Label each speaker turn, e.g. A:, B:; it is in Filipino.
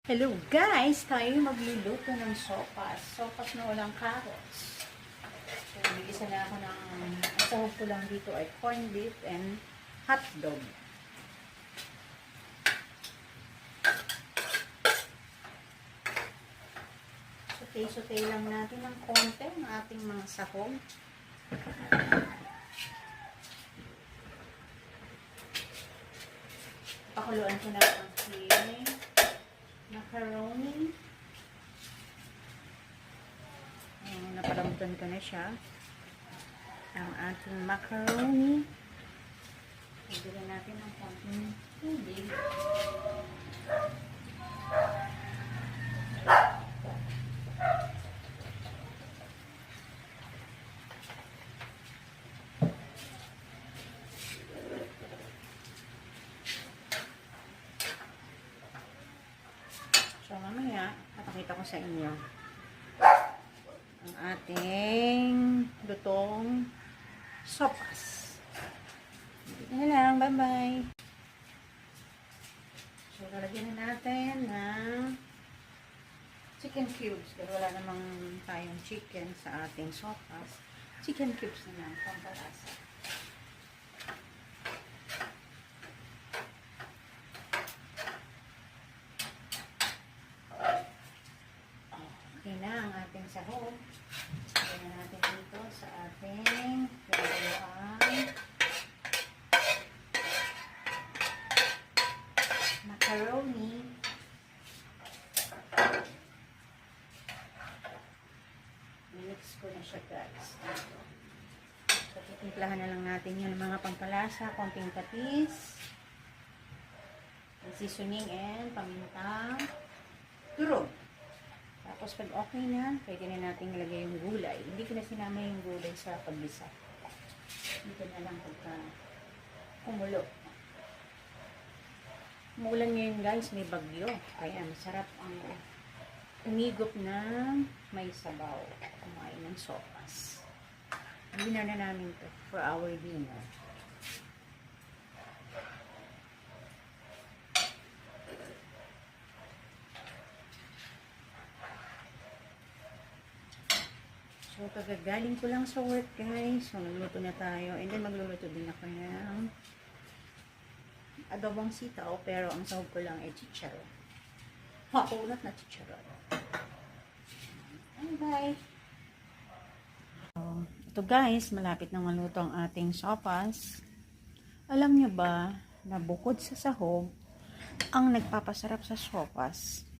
A: Hello guys! Tayo magluluto ng sopas. Sopas na walang carrots. So, nag-isa na ako ng sahog ko lang dito ay corned beef and hotdog. Sauté-sauté lang natin ng konti ng ating mga sahog. Pakuluan ko na ang aking macaroni. Napalambutan ko na siya. Ang ating macaroni. Pagdala natin ng konting tubig. So, mamaya, papakita ko sa inyo ang ating lutong sopas. Yan lang, bye-bye. So, lalagyan na natin ng chicken cubes. Pero wala namang tayong chicken sa ating sopas. Chicken cubes na lang, pampalasa. Okay na ang ating sahog. Lagyan na natin dito sa ating pinagawaan macaroni. Mix ko na siya guys. So, titimplahan na lang natin yung mga pampalasa, konting patis, seasoning and paminta, turog. Tapos pag okay na, pwede na natin ilagay yung gulay. Hindi ko na sinama yung gulay sa pagbisa. Dito na lang pagka kumulo. Umulan ngayon guys, may bagyo. Kaya masarap ang umigop na may sabaw. Kumain ng sopas. Dinner na namin to for our dinner. So, kagagaling ko lang sa work guys. So, nagluto na tayo. And then, magluluto din ako ng adobong sitaw. Pero, ang sahog ko lang ay chicharon. Makunat na chicharon. Bye! So, ito guys, malapit na maluto ang ating sopas. Alam nyo ba na bukod sa sahog, ang nagpapasarap sa sopas